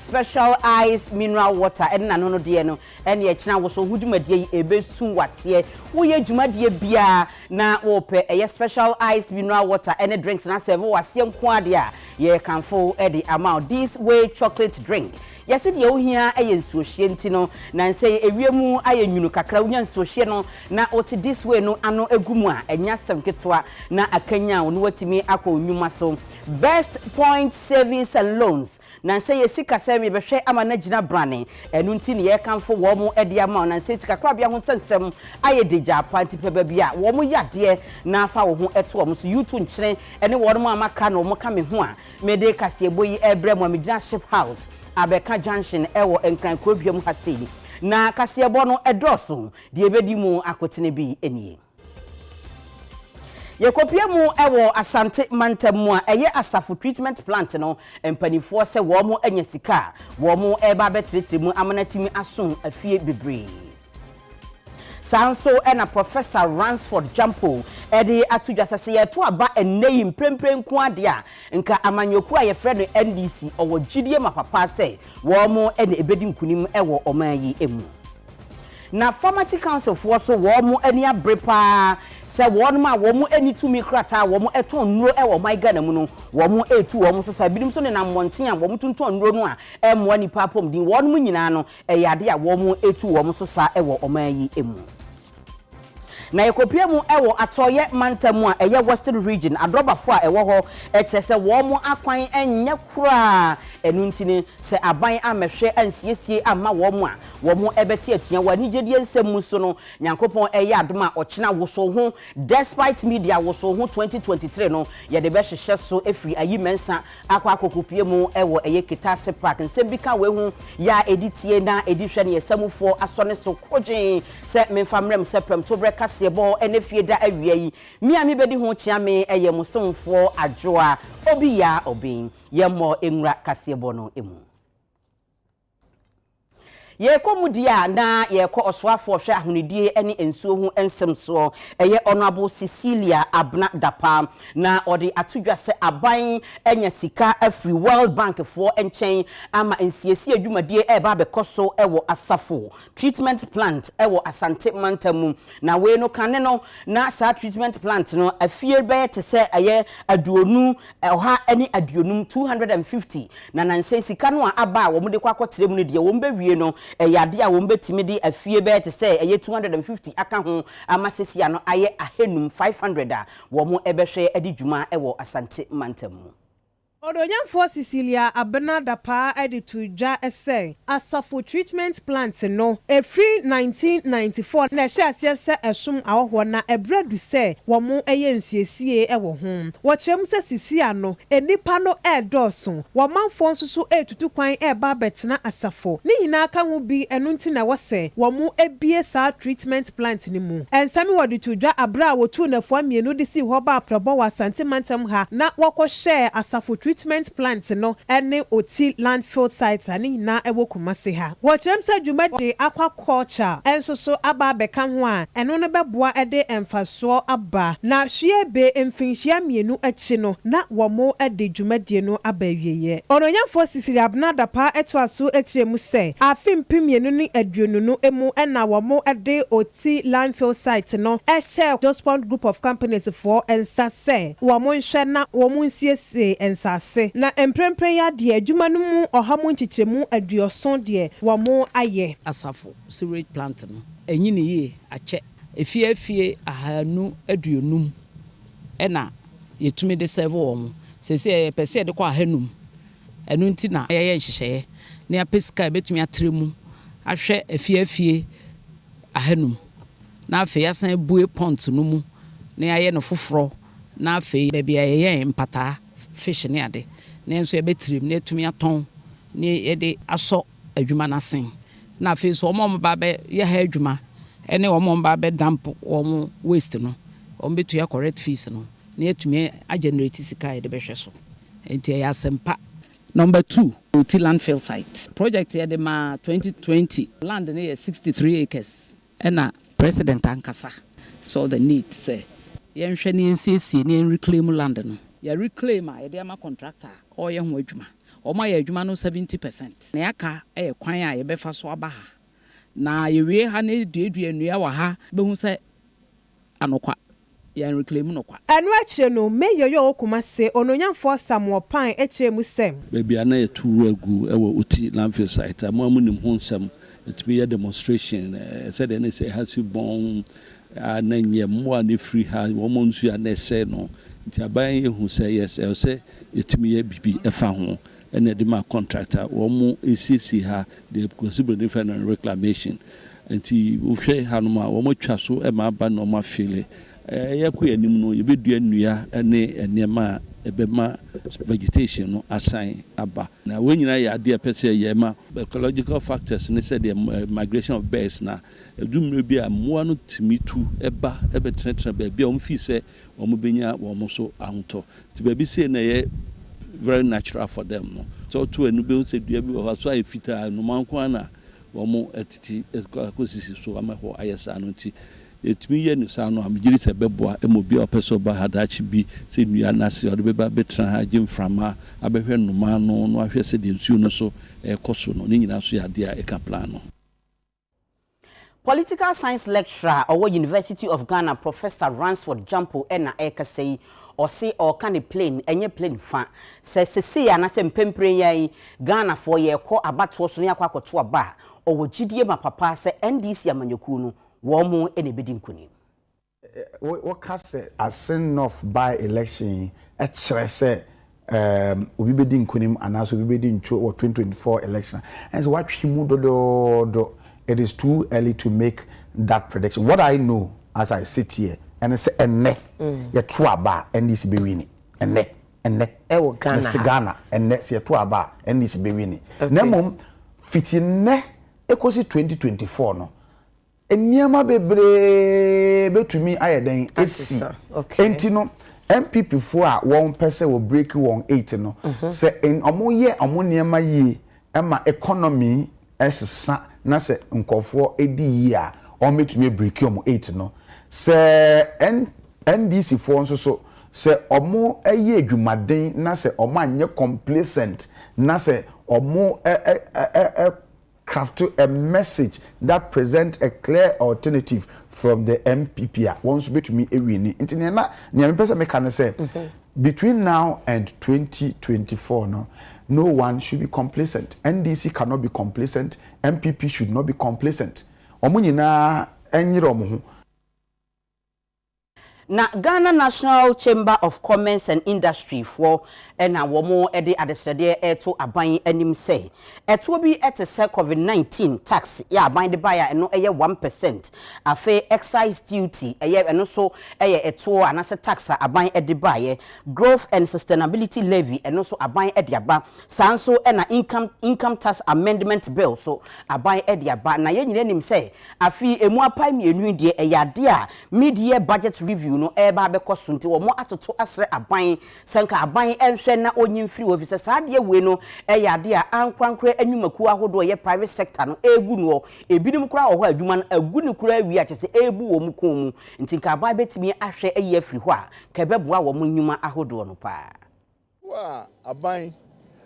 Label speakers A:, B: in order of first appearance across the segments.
A: specialized mineral water and no de no and ye china wo so hudumade ebe sun wase wo ye dwumade bia na wo pe specialized mineral water and drinks na serve wase nko ade a ye kanfo the amount this way chocolate drink. Yes, it you here a nsuohye na nse ewiemu ayenwunu kakra unya nsuohye no na oti this way no ano egumu a enya semketwa na akanya onu watimi akọ onwuma so best point savings and loans na nse yesika semi behwe ama na gina brane enu nti ne ye kanfo wo mu ede ama na nse sika kwa bia ho sensem ayedeja panti peba bia wo mu yade na afa wo ho eto wo so yutu nkyere ene wo mu amaka na wo ka me ho a mede kaseboyi ebrem wa megina ship house Abeka Junction ewo enkran kodwam hase na kasebo no edoso de ebedi mu akotene bi enie Yekopia mu ewo Asante Mantamu a eye Osafo treatment plant no empanifo se wo mu anya sika wo mu eba betrete mu amanatimi ason afie bebre Sanso ena Professor Ransford Jampo edi atujasase yeto aba enneyi mprempren ku ade a nka amanyoku a ye frɛ no NDC owo gidie mapapa se wo mo ena ebedi nkunim ewo omayi emu na Pharmacy Council for so wo mo ani abrepa se wo no ma wo mo ani tumi krata wo mo eton nuro ewo my Ghana mu no wo mo etu wo mo so sa bidim so ne na monten a wo mo tunton nuro no a emmo ni papom din wo no mu nyina no eyade a wo mo etu wo mo so sa ewo omayi emu na ekopia mu ewo atoye mantamu a eye western region adrobafo a ewo ho ekyese wo mu akwan enye kura enu ntini se aban amehwe ansiesie ama wo mu ebeti atua wani gedie nsem so no nyankopon eye adoma ochina woso ho despite media woso ho 2023 no ye de be hwehwe so efri ayi mensa akwa akokopia mu ewo eye kitase park nsebika we hu ya editie na edihwe ne yesamufo asone so kwogen se memfamrem sepem to breka sebo enefie da awia yi mi ami bedi ho chia me eye musomfo adwoa obi ya obin ye mo enwura kasebo no emu ye komudia na ye ko Osafo hwe ahunidie ene ensuo hu ensemso eye honorable Cecilia Abna Dapa na odi atudwase aban enya sika afri World Bank for enchen ama ensiesi adwumadie eba bekoso ewo Osafo treatment plant ewo Asante Mantamu na we no kane no na sa treatment plant no afie be te se eye aduonu oha ene aduonum 250 na nanse sika no aba wo mode kwakotere mu ne de wo mbewie no yade a wo mbetimi di afie be te se eye 250 aka ho amasesia no aye ahenum 500 a wo mo ebehwe adi dwuma ewo Asante Mantamu
B: Odonyamfo Cecilia Abna Dapa editujwa ese Osafo treatment plant no efri 1994 na hye esum awoho na ebradu se wo mo eye nsiesie ewo ho wo kyerem se Cecilia no enipa no edoso wo manfo nsusu etutu kwan eba betena Osafo ni hina aka ho bi enu nti na wo se wo mo ebie sa treatment plant ni mu ensami woditujwa abra wo tu na fo amienu de si ho ba probo wa Asante Mantam ha na wokọ share Osafo treatment plant no ene oti landfill site ani na ewo Kumase ha wo kyerem se dwuma de aquaculture enso so aba beka ho a eno no beboa ede emfaso aba na hwie be emfinhia mienu achi no na wo mo ede dwuma de no abawieye Ononyamfo Cecilia Abna Dapa eto aso ekyiremu se afimpim mienu ni aduonu no emu ena wo mo ede oti landfill site no share Jospond group of companies for ensase wo mo nhwe na wo mo nsiesie ensase na emprempren ya de adwuma no mu ohamu nchichemu aduoson de wo mo aye
C: Osafo sewage plant no enyini ye ache efie ahanu aduonum ena yetumi de serve wo mo sese pese de kwa ahanum enu nti na ye nhyehyeye na apeska betumi atremu ahwe efie ahanum na afi yasan bue pont no mu na aye no foforo na afi bebia ye mpata fish ne ade na enso ebetrim na etumi aton na yede aso adwuma na sen na afi so omo ba be ye ha adwuma ene omo ba be damp omo waste no omo betu ya correct fees no na etumi a generate sika yede be hwe so enti ya sempa. Number 2, Oti landfill site. Project here de ma 2020. Land near 63 acres. And President Ankasa saw the need say, yen shani NCC ni reclaim land no. Ya reclaim a yede ama contractor or yen wadwuma. Oma ye adwuma no 70%. Na yaka kwan a ye befa so aba ha. Na yewie ha na duadua nnua wa ha behu se anokwa. Ya reclaim no kwa.
B: Anu ache no me yoyo okuma se ononyamfo Samuel Pan eche mu sem.
D: Baby ana ye turu agu ewo oti landfill site. Amu nim ho nsem etimi ye demonstration said any say has bon ananye mo ani free ha wo mo nsu ya na ese no. Nti aban ye hu say yes say etimi ye bibi efa ho ene de ma contractor wo mo ECC ha the possible different reclamation. Nti wo hwe ha no ma wo mo twa so e ma ba no ma feel yakwa anim no yebedua nnua ne enema ebema vegetation no assign aba na wonyina ya ade pese ye ma ecological factors ne said the migration of birds na edumre bi a moa no timitu eba ebetenetena ba bia o mfi se o mo benya wo mo so ahunto ti ba bi se na ye very natural for them no so to enu be se dua bi wo so afita no manko na wo mo atiti ekosisi so amaho ayesa no nti etimi ye ni sa no amgiri se beboa emobi opeso ba hadachi bi se nua na se ode beba betra ha gimframa abehwe numa no no ahwe se de nsuo no so ekoso no ni nyina so ya de a eka plan no.
A: Political science lecturer owo University of Ghana Professor Ransford Jampo ena ekasei or say or can plane enye plane fa se ya na se mpempre yan Ghana for ye ko abato so ne akwa akoto aba owo gidie ma papa se NDC amanyoku no womo ene bedi nkuni
E: what cast a sin of by election a chere obi bedi nkunim anaso obi bedi ncho or 2024 election and so what himu do it is too early to make that prediction. What I know as I sit here and I say enne ye to aba NDC be winning enne
F: e wo
E: Ghana enne se to aba NDC be winning na mom fitine ekosi 2024 no eniama bebre betumi ayeden esi enti no MPP fo a won pese wo break won 8 no se omoye omoniema yi ema economy esesa na se nkofo edi yi a o metumi break omo 8 no se NDC fo nso so se omo eye adwumaden na se omo anye complacent na se omo craft a message that present a clear alternative from the MPP. Once bit me a winning. Between now and 2024, no one should be complacent. NDC cannot be complacent. MPP should not be complacent.
A: Na Ghana National Chamber of Commerce and Industry for na womo ede adesede eto aban anim say eto bi etese COVID-19 tax ya aban de baya eno eye 1% afa excise duty eye eno so eye eto anase tax aban ede baye growth and sustainability levy eno so aban ede aba sanso na income tax amendment bill so aban ede aba na ye nyine nim say afi emu apai mienu de eye ade a mid-year budget review no eba be kosunti wo mo atoto asre aban senka aban enhwe na onyimfiri office saade we no eyade a ankwankra anwumaku ahodo ye private sector no egu no ebinim kura oho adwuma no agu ne kura wi achese ebu wo mu komu ntinka aban betimi ahwe eyi afiri ho a ka beboa wo mu nnwuma ahodo no pa
G: wa aban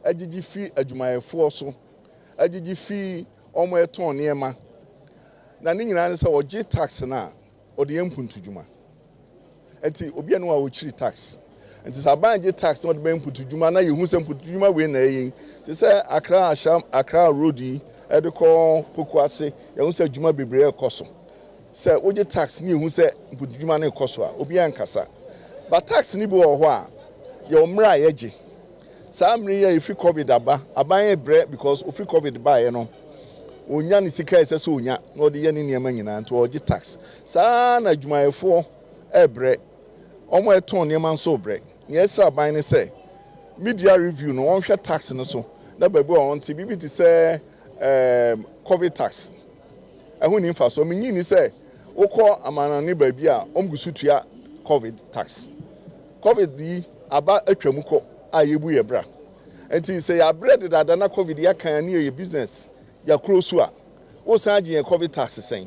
G: agigi fi adwumayefo so agigi fi omo eton niema na ne nyina ne se oje tax na ode yempuntu dwuma enti obi anu a ochiri tax enti sabanje tax no de mputu dwuma na yehu se mputu dwuma we na yin ti se Accra road e de ko Pokuase yehu se dwuma bebre ekoso se oje tax ni yehu se mputu dwuma na ekoso a obi ankasa but tax ni bi wo ho a ye omra yeje sa amri ye free covid aban ebre because free covid ba ye no onya ni sika ese so onya na ode ye ni niam nyina nto oje tax sa na dwumayefo ebre omo eton niam so bre yes aban ni say media review no won hwe tax no so na babu on ti bibi ti say covid tax ehun ni fa so menyi ni say wokọ amana ni babi a omgusu tua covid tax covid di aba atwamu ko ayebu ye bra enti say ya bread dada na covid ya kan ni ye business ya close a o sanji ye covid tax sen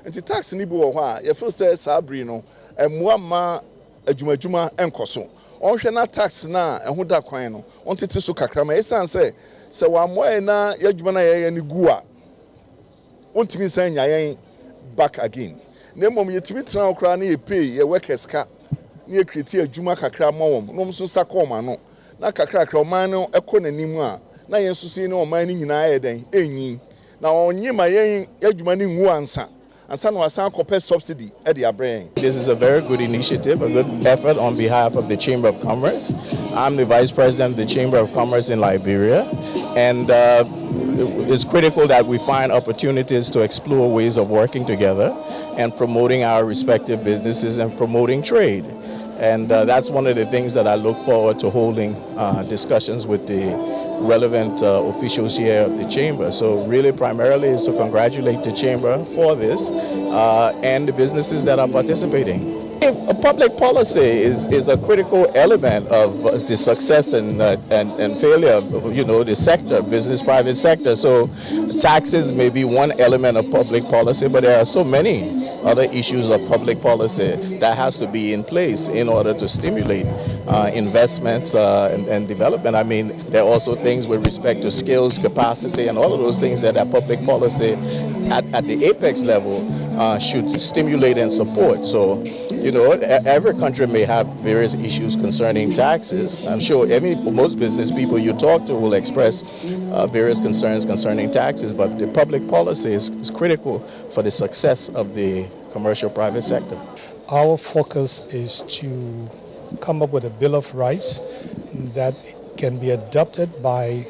G: enti tax ni bi wo ho a ye feel say sabri no emua ma adwumadwuma enkoso ɔnhwɛ na tax na ɛho da kwan no ɔntete so kakra ma ɛsan sɛ wɔamoa na yɛadwuma na yɛyɛ no gu a ɔntumi san nya yɛn back again na mmom yɛtumi tena okra na yɛpay yɛ workers ka na yɛkreti adwuma kakra ma wɔm no nso sa kɔ ma no na kakra ɔman no ɛkɔ n'anim a na yɛn nso so ne ɔman no nyinaa yɛ den enyi na ɔnye ma yɛn adwuma no ngu ansa na wasan kɔpɛ subsidy at the abrɛn.
F: This is a very good initiative, a good effort on behalf of the Chamber of Commerce. I'm the Vice President of the Chamber of Commerce in Liberia, and it's critical that we find opportunities to explore ways of working together and promoting our respective businesses and promoting trade. And that's one of the things that I look forward to holding discussions with the relevant officials here of the Chamber. So really primarily is to congratulate the Chamber for this and the businesses that are participating. Public policy is a critical element of the success and failure of the sector, business private sector. So taxes may be one element of public policy, but there are so many other issues of public policy that has to be in place in order to stimulate investments and development. I mean, there are also things with respect to skills, capacity, and all of those things that are public policy at the apex level should stimulate and support. So, every country may have various issues concerning taxes. I'm sure most business people you talk to will express various concerns concerning taxes, but the public policy is critical for the success of the commercial private sector.
H: Our focus is to come up with a Bill of Rights that can be adopted by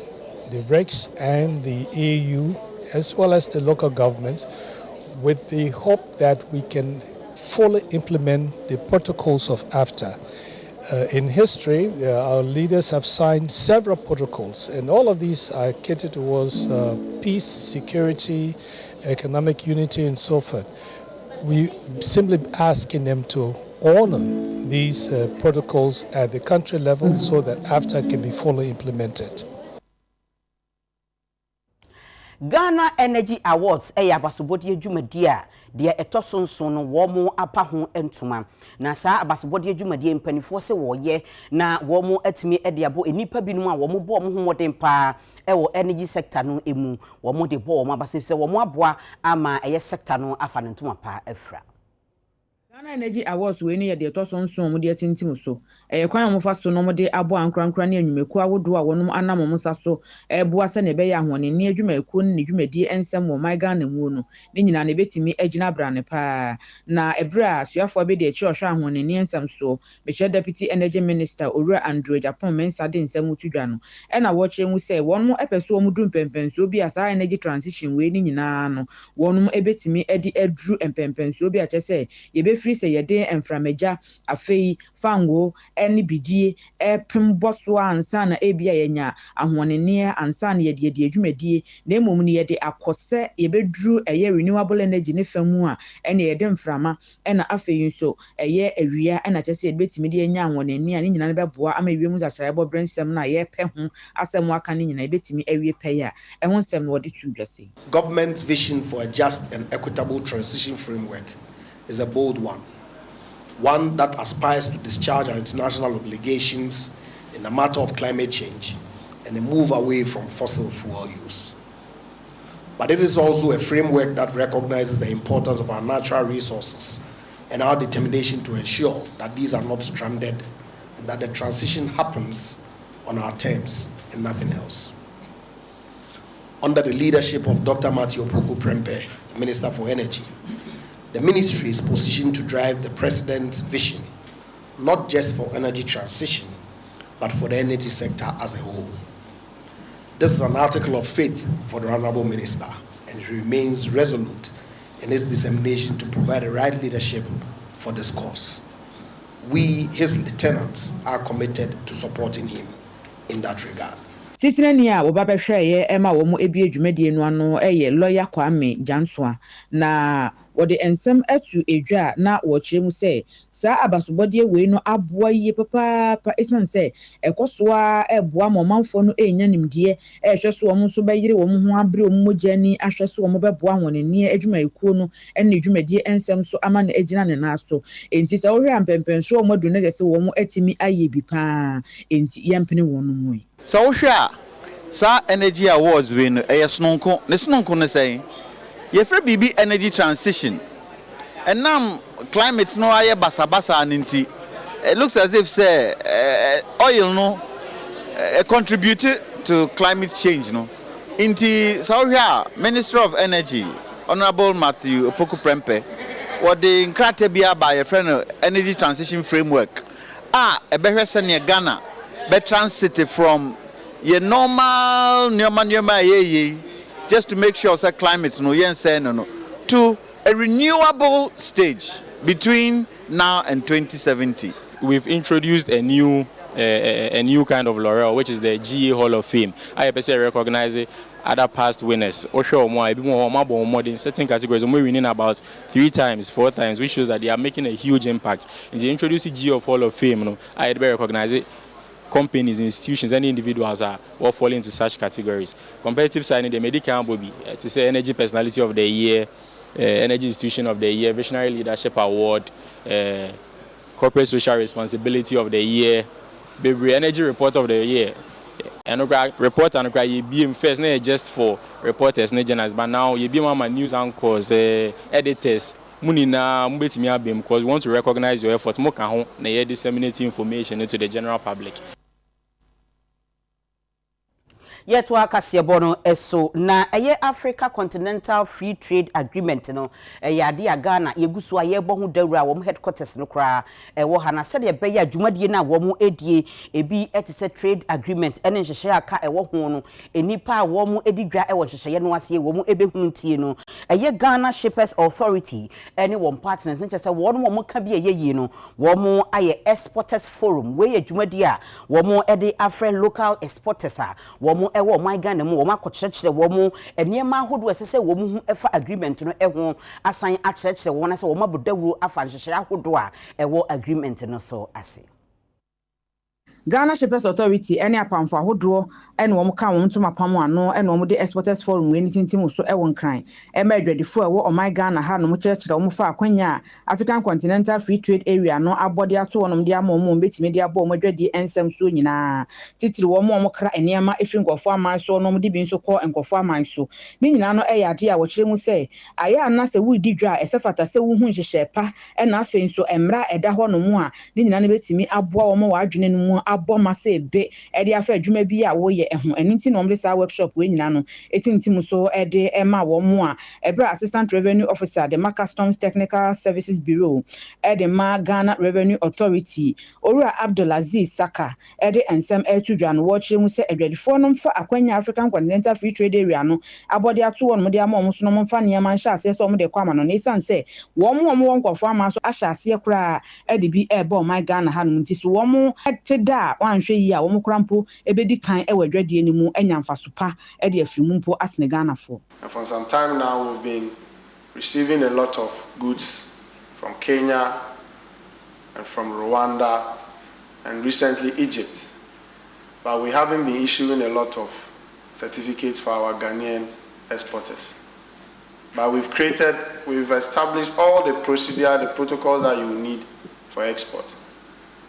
H: the RECs and the AU as well as the local governments, with the hope that we can fully implement the protocols of AFTA. In history, our leaders have signed several protocols, and all of these are catered towards peace, security, economic unity, and so forth. We simply asking them to honor these protocols at the country level so that AFTA can be fully implemented.
A: Ghana Energy Awards abasobodi adwumadi a de etosonson no wo mo apa ho entuma na saa abasobodi adwumadi mpanifo se wo ye na wo mo atimi de abo enipa binum a wo mo bo mo ho moden pa ewo energy sector no emu wo mo de bo wo mo abase se wo mo aboa ama eye sector no afa ntuma pa afra.
I: Ghana Energy Awards we ne de etosonson mo de atintim so kwan mo fa so no mo de abo ankrankra ne anwumeku awodo a wonom anam mo sa so boa se ne be ya ahone ne adwumeku ne dwumadi ensem mo my Ghana mu no ne nyina ne betimi agina brane pa na ebra suafo be de chihosho ahone ne ensem so be Deputy Energy Minister Owura Andrew Japan mensa de ensem utudwa no na wo kire mu se wonmo epeso mu drum pempenso bi asa energy transition we ne nyina no wonmo ebetimi edi adru empempenso bi a chese ye be free se yede enframeja afei fango eni bidie epem boso ansa na ebia yenya ahonene ansa na yede adwumadie na emom ne yede akose yebedru eye renewable energy ne famu a ene yede mframa ena afei nso eye awia ena chese yede betimi de enya ahonene a ne nyina ne beboa ama wiem za chare bo brensem na ye pe ho asem aka ne nyina betimi awie pe ya ehon nsem no de tudwase.
J: Government's vision for a just and equitable transition framework is a bold one that aspires to discharge our international obligations in the matter of climate change and a move away from fossil fuel use. But it is also a framework that recognizes the importance of our natural resources and our determination to ensure that these are not stranded and that the transition happens on our terms and nothing else. Under the leadership of Dr. Matthew Opoku Prempeh, Minister for Energy, the ministry is positioned to drive the president's vision, not just for energy transition, but for the energy sector as a whole. This is an article of faith for the Honorable Minister, and he remains resolute in his determination to provide the right leadership for this cause. We, his lieutenants, are committed to supporting him in that regard.
I: Titinani a wo ba behwe ye ema wo mu ebi adwumadie no ano lawyer Kwame Jansoa na wode ensem atu edwa na wo kire mu se saa abasobodie wei no aboa yie papa esan se ekosoa eboa momanfo no enya nimdie ehweso wo so bayire wo ho abre wo mogani ahweso wo beboa honeni adwumayekuo no ene adwumadie ensem so ama na egina ne na so enti se wo hwe ampempenso wo modu ne se wo atimi aye bi pa enti yempene wo no mu
K: so wo hwe a sa energy awards we no sononko ne say ye free bibi energy transition and now climate no aye basa ninti it looks as if say oil no contribute to climate change no inti so here Minister of Energy Honorable Matthew Opoku Prempeh what the nkrate bia by your friend energy transition framework ebehwe se ne Ghana be transit from your normal nyoma ye just to make sure that climate no to a renewable stage between now and 2070.
L: We've introduced a new kind of laurel, which is the GA Hall of Fame. I recognize other past winners. In certain categories, we're winning about 3 times, 4 times, which shows that they are making a huge impact. In the introducing GA Hall of Fame, I recognize it. Companies, institutions, and individuals are all falling into such categories. Competitive side in the medical body, to say Energy Personality of the Year, Energy Institution of the Year, Visionary Leadership Award, Corporate Social Responsibility of the Year, Baby Energy Report of the Year. And report and you be first, not just for reporters, not journalists, but now you be my news anchors, editors. Because we want to recognize your efforts more can disseminate information into the general public.
A: Yet wa kasiyebono eso na eye Africa Continental Free Trade Agreement no ade Ghana yegusu ayebo hu dawura wo headquarters no kra wo hana se de beya dwumadie na wo mu edie ebi etise trade agreement ene nhehye aka wo ho no enipa wo mu edidwa wo hyehyeye no ase wo mu ebehunu tie no eye Ghana Shippers Authority ene wo partners nche se wo no mo ka bi eye no wo mu aye Exporters Forum we ye dwumadie a wo mu ede afre local exporters a wo mu ewo my Ghana mu wo makokyerkyere wo mu eniema ahodo esese wo mu hu efa agreement no eho asan akyerkyere wo na se wo mabodawuro afa nhyehyere ahodo a ewo agreement no so ase.
I: Ghana Shippers Authority any apamfo ahodo ene wo ka wo ntoma pam ano ene wo de Exporters Forum we nitintim so ewo nkran e ma adwadifo ewo o my Ghana ha no mo kyerkyere wo fa akwanya African Continental Free Trade Area no abode ato wonom de ama mo betime de abo mo adwadi ensem so nyina titiri wo mo kra eniema efiri nkofo aman so no mo de bi nso ko nkofo aman so ni nyina no eyade a wo kyerɛ mu sɛ aya na sɛ wo di dwa esefata sɛ wo hu nhyehyɛ pa ena afen so emra eda hɔ no mu a ni nyina no betime aboa wo mo wa adwene no mu aboma se be ede afa adwuma bi a wo ye eho eninti no mde sa workshop we nyina no etintim so ede ema wo mo a ebra Assistant Revenue Officer the Customs Technical Services Bureau ede ma Ghana Revenue Authority Owura Abdulaziz Saka ede ensem etudwa no wo kyerɛ mu se adwadifo no mfa akwanya African Continental Free Trade Area no abode ato wo no mde ama mo so no mfa niam anhya ase so mo de kwama no isan se wo mo nkofo ama so ahya ase kra ede bi ebo my Ghana ha no nti so wo mo eteda wanhwe yi a wo mo krampo ebedi kan e wadwadie ni mu anyamfa sopa e de afimu mpo asne Ghana for.
M: And for some time now we've been receiving a lot of goods from Kenya and from Rwanda and recently Egypt, but we haven't been issuing a lot of certificates for our Ghanaian exporters. But we've established all the procedure, the protocols that you need for export.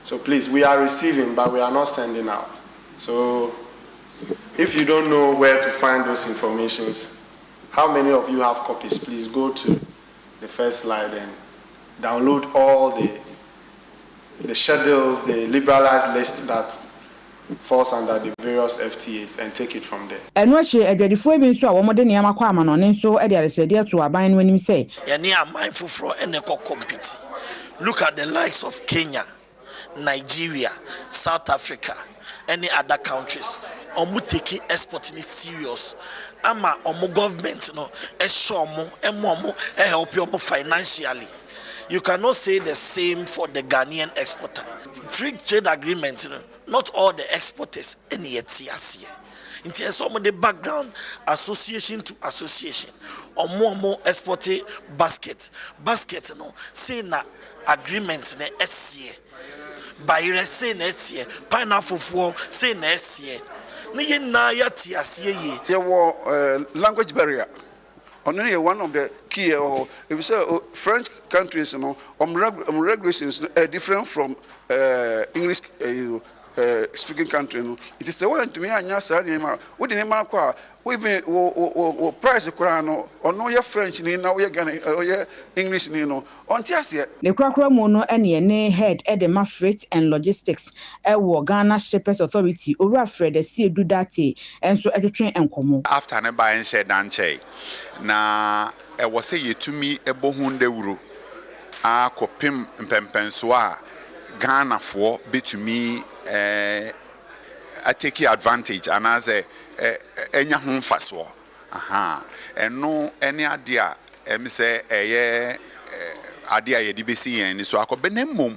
M: So please, we are receiving, but we are not sending out. So if you don't know where to find those informations, how many of you have copies? Please go to the first slide and download all the schedules, the liberalized list that falls under the various FTAs and take it from there.
I: And what she adwadifo bi nso a wo mode niam akwa ama no ne nso e de aresede to aban no anim say
N: ye ne mindful for ene ko compete. Look at the likes of Kenya, Nigeria, South Africa, any other countries. Omu take exporting is serious. Ama omu government no e show mo e help you financially. You cannot say the same for the Ghanaian exporter. Free trade agreement, not all the exporters any yet. Nti some of the background association to association. Omo exporting basket no say na agreement na SCA. Bayre say na SCA. Pineapple for say na SCA. Ne ye na ya ti ase ye.
O: There were language barrier. Only one of the key, if you say French countries, regulations are different from English speaking countries. It is the one to me. I know what the name of we price the or no your French ni now we or your English ni no. On tiasie.
I: The Krakra Mono ne head Edema Freight and Logistics Ghana Shippers Authority Ora Fred see do that and so train and come.
P: After ne buy and share danche na e was say ye to me ebohunde wuro a kopim mpempenso a Ghana for betumi I take advantage and as enya ho mfaso aha eno any idea me say idea ye di besi yen so akobenemum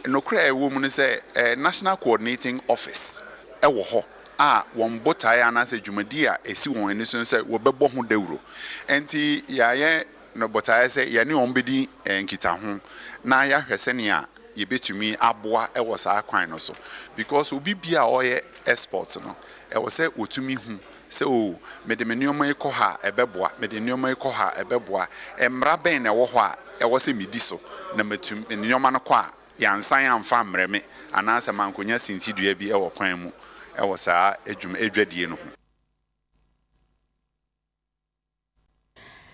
P: no kra e wo mu ne say National Coordinating Office e wo ho a won botai anase dwumadi a esi won eni so say wo bebo ho dawuro enti yaye no botai say ye ne on bedi nkita ho na ya hwese ne a ye betumi aboa e wo sa kwan no so because obi bia oye exports no e wo say otumi hu say o me de nneoma iko ha ebeboa me de nneoma iko ha ebeboa emra ben na wo ho a e wo say medi so na matum nneoma no kwa yansan amfa mreme anase mankonya sintidua bi e wo kwan mu e wo sa edwadie no.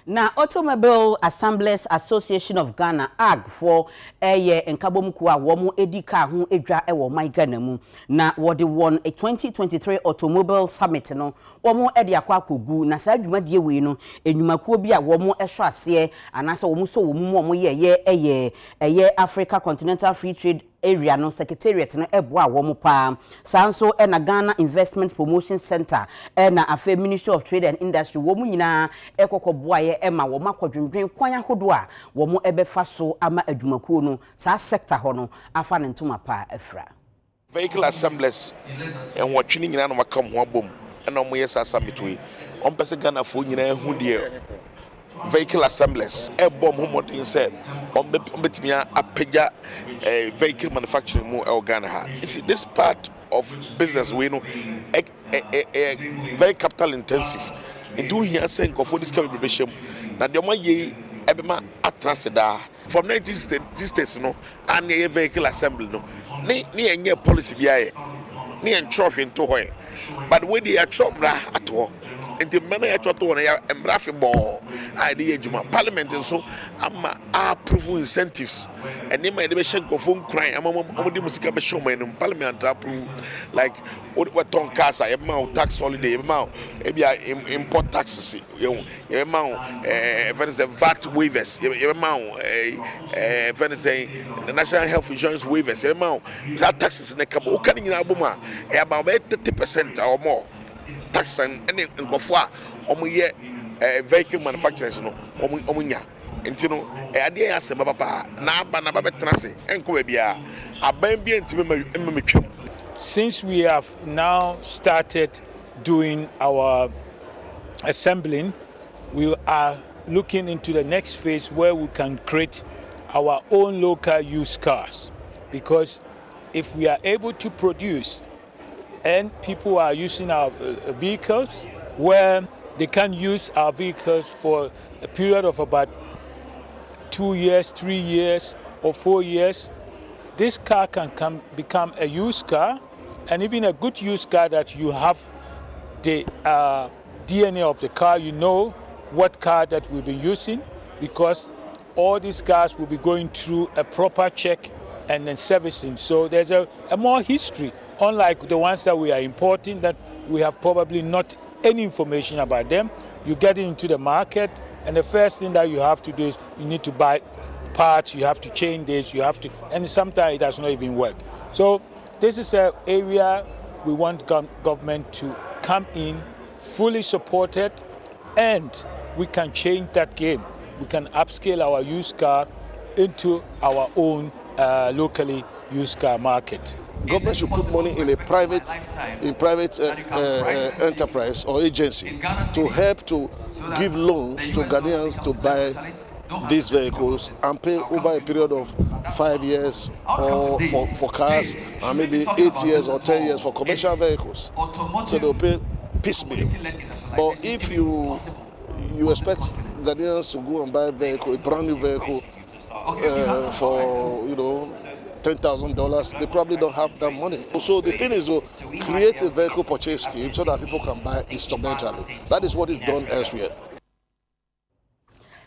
A: Na Automobile Assemblers Association of Ghana AG for eye enkabomku a wo mu edika ho edwa e wo man Ghana mu na wo de won a 2023 Automobile Summit no wo mu e de akwa kogu na sa adwumadie we no enwumakuo bi a wo mu ehso ase anasa wo mu so wo mu eye Africa Continental Free Trade area no secretariat no eboa wo mu pa sanso e na Ghana Investment Promotion Center e na afa Ministry of Trade and Industry wo mu nyina ekokoboa ye ema wo makodwendwen kwanya hodo a wo mu ebefa so ama adwumakuo no sa sector ho no afa ne ntoma pa afra
G: vehicle assemblers en watwini nyina no makam ho abom na mo yes summit we on pese Ghana fo nyina hu de vehicle assemblers ebom ho modern said on betimi apagya vehicle manufacturing mu e Ghana ha. You see, this part of business we know very capital intensive in doing here saying go for this calibration na de ye ebema atraseda from 1960s no and the vehicle assembly no ni enye policy biaye ni enchofwe nto ho but we dey achomra ato enti mena ya choto na ya embrafe bo idea juma parliament so ama approve incentives and they might be shen go phone cry ama di musika be show man parliament approve like what ton casa e ma tax holiday e ma e bia import taxes e ma VAT waivers e ma the national health insurance waivers e ma that taxes na kabo o kan nyina aboma e about 30% or more tax and any ngofo omoye vehicle manufacturers no omunya enti no ade ya se baba na aba na baba tenase enko bia aban bia enti metwam.
H: Since we have now started doing our assembling, we are looking into the next phase where we can create our own local used cars, because if we are able to produce and people are using our vehicles where they can use our vehicles for a period of about 2 years, 3 years, or 4 years, this car can become a used car, and even a good used car that you have the DNA of the car, you know what car that we've been using, because all these cars will be going through a proper check and then servicing. So there's a more history, unlike the ones that we are importing that we have probably not any information about them. You get into the market, and the first thing that you have to do is you need to buy parts, you have to change this, you have to, and sometimes it does not even work. So this is an area we want government to come in, fully supported, and we can change that game. We can upscale our used car into our own locally used car market.
G: government should put money in a private enterprise or agency to help to give loans to Ghanaians to buy these vehicles and pay over a period of 5 years or for cars, and maybe 8 years or 10 years for commercial vehicles. So they'll pay piecemeal. But if you expect Ghanaians to go and buy a vehicle, a brand new vehicle for $10,000, they probably don't have that money. So the thing is to create a vehicle purchase scheme so that people can buy instrumentally. That is what is done elsewhere.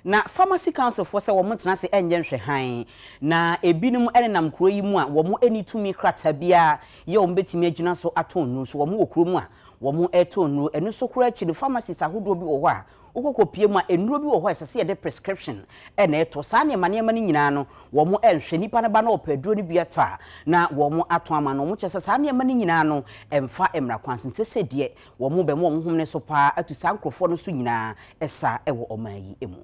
A: Na Pharmacy Council for say womo tena se enye nhwe han na ebinum enenam kuro yi mu a womo eni tumi krata bia ye womo betimi agina so atonu so womo okuro mu a womo etonu enu so kura chi the pharmacies ahodo bi wo ho a ukokopie mu a enuro bi wo ho esese ye de prescription ena eto sa ne mane mane nyina no womo enhwe nipa ne ba na opaduro ni bia to a na womo ato ama no mo chese sa ne mane nyina no emfa emra kwansen sese de womo be mo honhom ne so pa atu sankrofo no so nyina esa ewo omayi emu.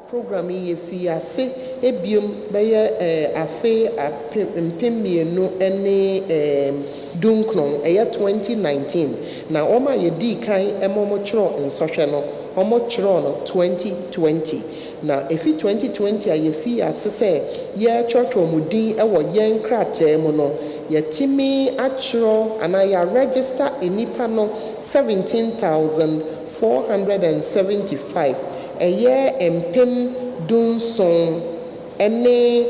Q: Program yi fi ase ebiom beye afe mpemienu ene dunkron 2019 na oma ye di kan emomo chro nsohwe no omo chro no 2020 na efi 2020 a ye fi ase se ye chotro mudin ewo yen krata mu no ye timi achro ana ya register enipa no 17,475 eye empem dunson ene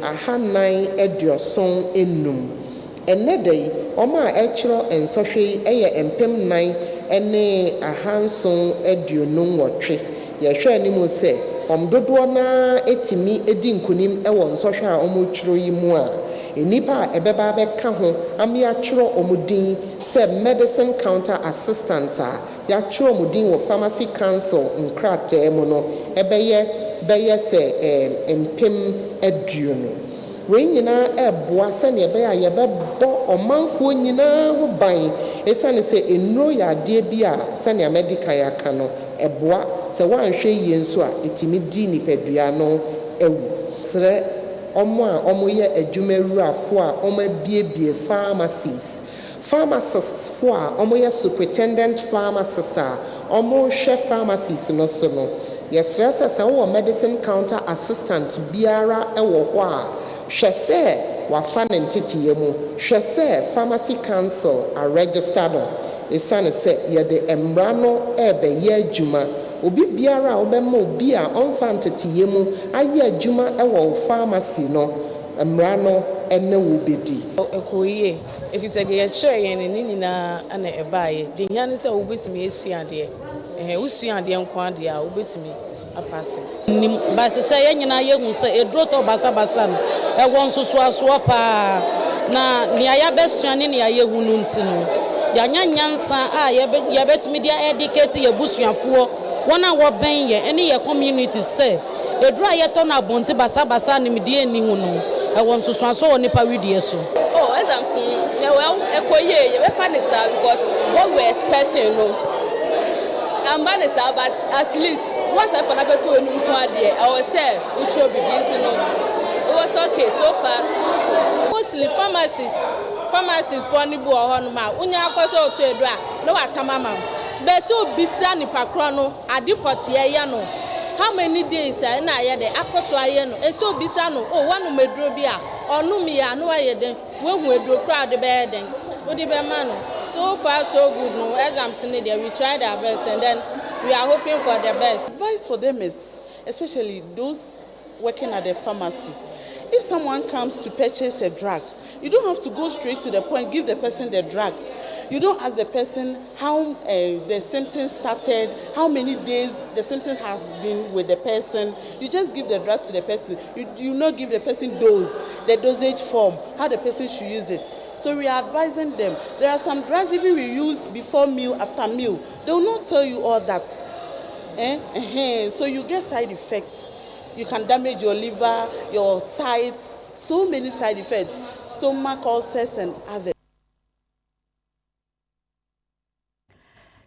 Q: ahanai edioson enum enedei oma echro ensohwe eye empem nan ene ahanson edionum wotwe ye hwe animu se omdodo na etimi edi nkonim ewo nsohwe a omochro yi mu a enipa ebeba be ka ho ami achro omudin se medicine counter assistant a ya achro omudin wo Pharmacy Council nkrate mu no beye se empem aduonu we nyina eboa se ne be ya yebebo omanfo nyina ho ban esane se enuro ya de bia se ne medical ya ka no eboa se wanhwe yie nso a etimi di nipadua no ewu sre omo ye adwumerurafo a omo biebie pharmacists for omo ye superintendent pharmacist a omo hwe pharmacies no so no yesre se wo medicine counter assistant biara ewo ho a hwe se wafa ne ntetiye mu hwe se Pharmacy Council a register no esane se ye de emra no ebe ye adwuma obi biara obema obi a onfa ntetiye mu aye adwuma ewo pharmacy no emra no ene wo bedi
R: ekoye if you say ye chere yen ni nyina ana ebaye de hiane se obetimi esuade usuade nkwade a obetimi apase nim ba se ye nyina ye hu se edroto basa no ewo nsoso aso pa na ni aya besuane ni aya hu no ntino ya nyanyansa a ye betimi dia educate ye busuafo wona wo ben ye ene ye community say edura ye to na bonti basa ni medie ni hu no ewo nsoso aso oni pa widie so example well ekoye ye be fan is because what we expecting no amba is but at least once I put to onu kwa de I was say we should begin to know it was okay so far mostly pharmacists for ni bu ohonu ma unya akoso otu edu a no atamama be so bisa ni pakro no adipot ye no how many days na ye de akoso aye no eso bisa no oh wanu medro bi a onu mi ya no aye de we hu edro crowd be den odi be man so far so good no exams need we tried our best and then we are hoping for the best.
S: Advice for them is especially those working at the pharmacy, if someone comes to purchase a drug, you don't have to go straight to the point, give the person the drug. You don't ask the person how the symptoms started, how many days the symptom has been with the person. You just give the drug to the person. You not give the person the dosage form, how the person should use it. So we are advising them. There are some drugs even we use before meal, after meal. They will not tell you all that. So you get side effects. You can damage your liver, your sides, so many side effects, stomach ulcers and others.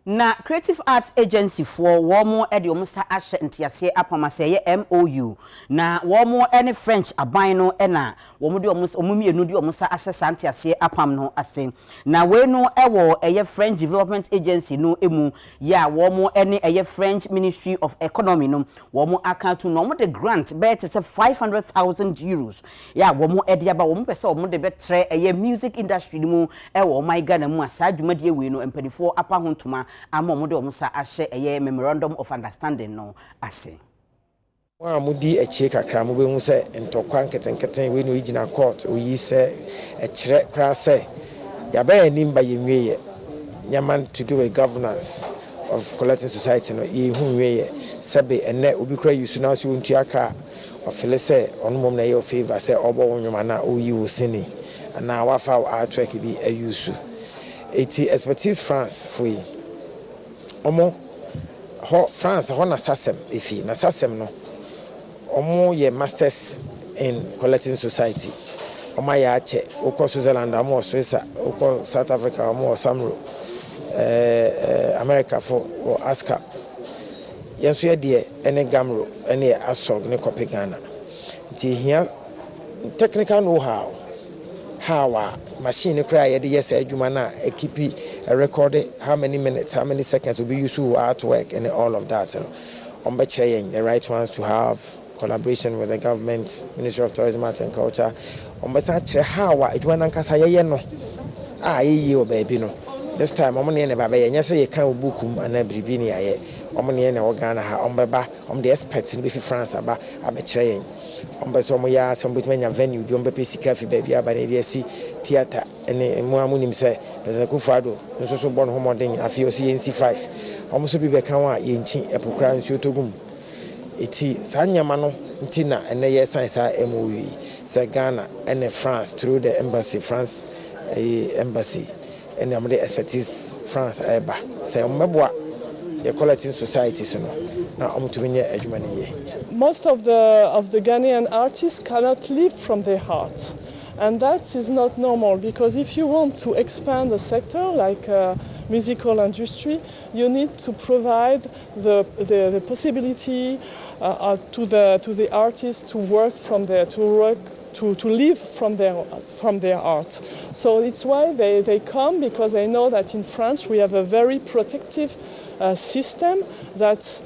A: Na Creative Arts Agency for womo edi omusa ahye ntiase apamase ye MOU na womo ene French aban no ena womo di omusa omumienu di omusa ahye santiase apam no ase na we no ewo eye French Development Agency no emu ya womo ene eye French Ministry of Economy no womo account no womo de grant bet is 500,000 euros ya womo edi aba womo pese womo de betre eye music industry mu ewo my Ghana mu asa dwumadie we no empanifo apa hontoma amomode omusa ahye eye memorandum of understanding no ase
T: wa mudi eche kakra mo behu se ntokwa nketenketen we no igina court oyi se ekire kra se ya ba nimba yenweye nyaman to do a governance of collecting society no ye hu nweye sebe ene obi kra yusu na so ntu aka ofele se onomom na ye favor se obo wonwoma na oyi wo sini na wafa artwork bi ayusu eti expertise France foi omo ho France ho na sasem efi na sasem no omo ye masters in collecting society omo ya ache oko Switzerland omo Swiss oko South Africa omo Samro America for ASCAP yenso ye de ene Gamro ene asog ne Copenhagen nti hia technical know how machine cry yede yes adwuma na ekipi record how many minutes how many seconds will be used to artwork and all of that on the right ones to have collaboration with the government Ministry of Tourism and Culture on better how adwuma nkasa ye no ye o baby no this time omone ne baba ye nyase ye kan obukum ana bribi ne aye omone ne Ghana ha ombeba the experts in France aba abekire yen ombeso mo ya sambutmenya venue bi ombe pesika fi baby aba ne de si theater ene mo amunim se pese kufado nso so bon homoden afi o si NC 5 omso bi be kan wa ye nchi epokra nso togum eti sanyama no ntina ene ye science MOU se Ghana ene France through the embassy France embassy and I'm the expertise France eba say omeboa the collecting societies no na omtumenya adwumane.
U: Most of the Ghanaian artists cannot live from their art, and that is not normal, because if you want to expand a sector like musical industry, you need to provide the possibility to the artists to work from their to live from their art. So it's why they come, because they know that in France we have a very protective system that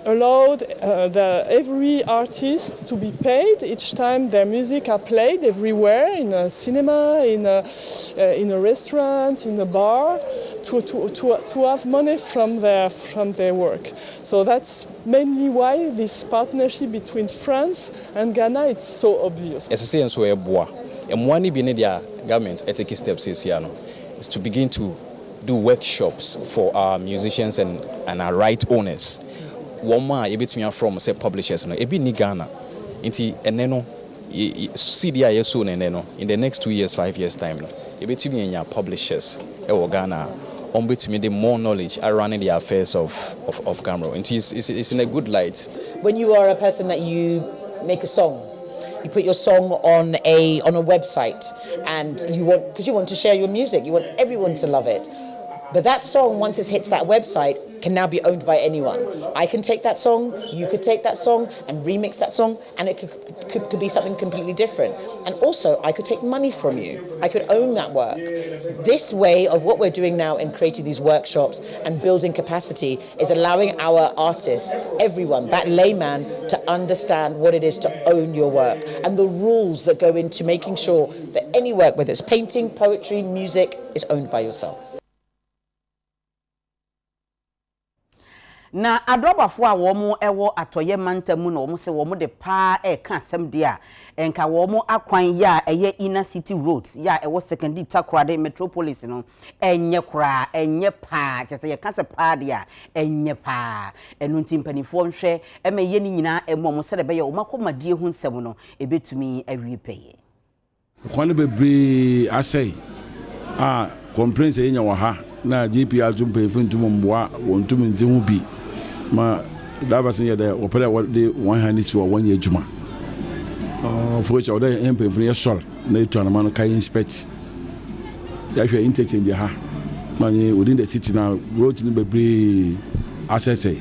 U: allowed every artist to be paid each time their music are played everywhere, in a cinema, in a restaurant, in a bar, to have money from their work. So that's mainly why this partnership between France and Ghana is so obvious.
L: One government taking steps is to begin to do workshops for our musicians and our right owners. One more ebitumi from say publishers no ebi ni Ghana nti ene no CDI so ene no in the next 2 years 5 years time no ebitumi enya publishers e wo Ghana on betumi the more knowledge around the affairs of Cameroon. And it's in a good light.
V: When you are a person that you make a song, you put your song on a website, and you want to share your music, you want everyone to love it. But that song, once it hits that website, can now be owned by anyone. I can take that song, you could take that song and remix that song, and it could be something completely different. And also, I could take money from you. I could own that work. This way of what we're doing now in creating these workshops and building capacity is allowing our artists, everyone, that layman, to understand what it is to own your work and the rules that go into making sure that any work, whether it's painting, poetry, music, is owned by yourself.
A: Na adrobafo a womo ewo atoye mantamu na womo se womo de pa ka asem de a enka womo akwan ya eye inner city roads ya ewo secondary takrade metropolis no enye kra enye pa chese ye kase pa de a enye pa enu ntimpanifo nhwe emeye ni nyina emo se de be ye omakomadie hu nsem no ebetumi awie peye
W: kwane bebre asai complaints enya wa ha na GPR tumpe funtum mboa wontum ntihu bi ma dabasin ye de opere de 100 for 1 year juma for which order empe for ye sol na itu na man kai inspect ya hwe interchange ha manye within the city now road ni bebre access e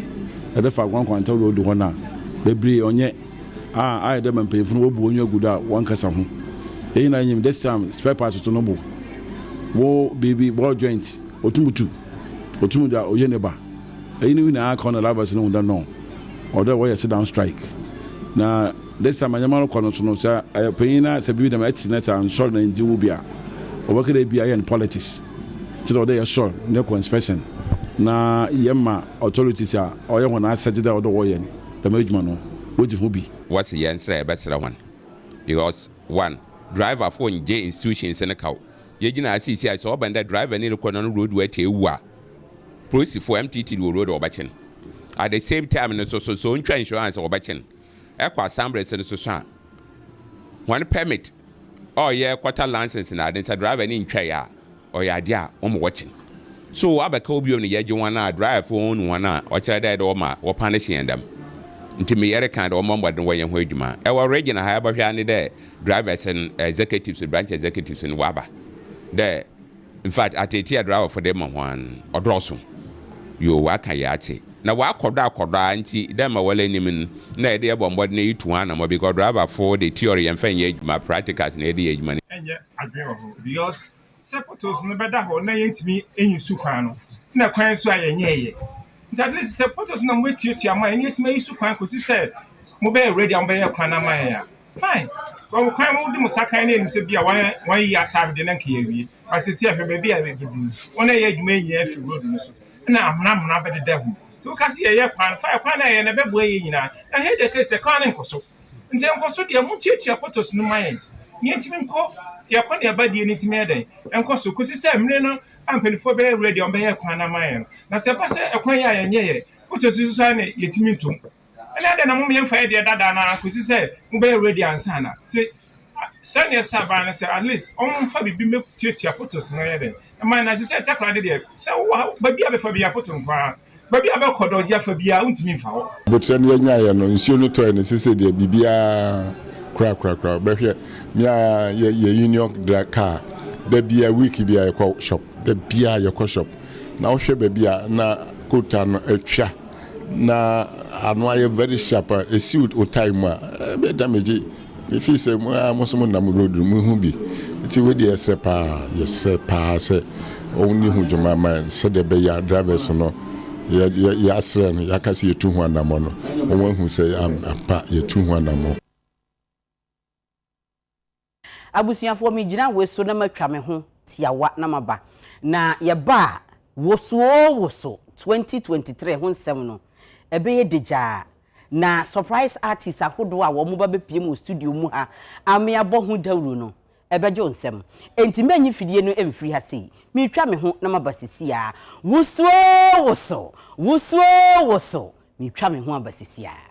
W: da fa kwan kwanta road ho na bebre onye I dem pay for obu onye guda wan kasa ho e na nyim this time spare parts to no bo wo baby ball joint otumutu da oye neba e ni na aka na labas no da no order why sit down strike na this time anyama no so no say payina say bi dem etineta and sure na ndi wo bia obakere bia in politics ti do dey sure ne ko inspection na yema authorities a oye ho na asage da odo wo ye the management no woji ho bi
B: what's the answer better one because one driver for J institutions in the cow ye gina asisi I saw banda driver ni ko no road we te wu a police for MTT road obachen at the same time no so ntwa insurance obachen e kwa assembly no so one permit oh yeah quarter license na den driver ni ntwa ya or ya dia watching so abaka obi on ye one na drive for one na o kire da do ma wo punishing them nti me yere kan do mo mbodin wo ye ho adwuma e wo regional ha ba hwa ni there drivers and executives branch executives in waba there in fact ateti driver for them one odroso yo waka ya ate na wa akoda nti dem ma wala nim na e de bombod na itu ana mo because driver for the theory and fan ye adwuma practicals na e de adwuma
C: enye adwen ho because sepotos no beda ho na yentimi enyisu kwan no na kwan so ayenye that is sepotos na mwetietie ama yentimi enyisu kwan ko si se mo be ready am be kwan na man ya fine ko kwan mo di musakan na enim se bia wan yi atam de na nka yawie asisi ahwe be bia be gudu wona ye adwuma yi afi road no so na amna be de da hu so kasi ye kwan fa kwan na ye na be bo ye nyina na he de ke se kwan nkoso nti nkoso de mo tietia potos no man yentimi nko ya kwa ya badi ni timi eden enko so kusi se mre no ampanifo be ready on be ye kwan na man na se pa se ekwan ya yenye ye potosi so na yetimi ntum ena de na mo me mfa de dada na kusi se mo be ready ansa na ti sanya saba na se at least on fa bibi me tietia potosi no ye den e man na se takra de se ba bia be fa bia poton kwa ba bia be kodo dia fa bia untimi mfa ho
G: but se ne nya ye no nsuo no to ne se de bibia kra behwe mia ye union car da bia week bia ye ko shop da bia ye ko shop na wo hwe ba bia na kota no atwa na anu aye very sharp a suit o time a be damage if you say mo so mo na mo road mo hu bi ti we dey sepa se oni hu juma man se de be ya drivers no ya asre no ya kasi ye tu hu anamo no wo hu se apa ye tu hu anamo
A: abusuafo mi gina weso na matwa me ho tiawa na maba na ye ba woso 2023 ho nsem no ebe ye deja na surprise artist ahodo a wo mo ba bepie mu studio mu ha ame abo ho dawru no ebe jo nsem enti manyi fidie no emfiri ha sei mi twa me ho na maba sisia woso mi twa me ho abasisia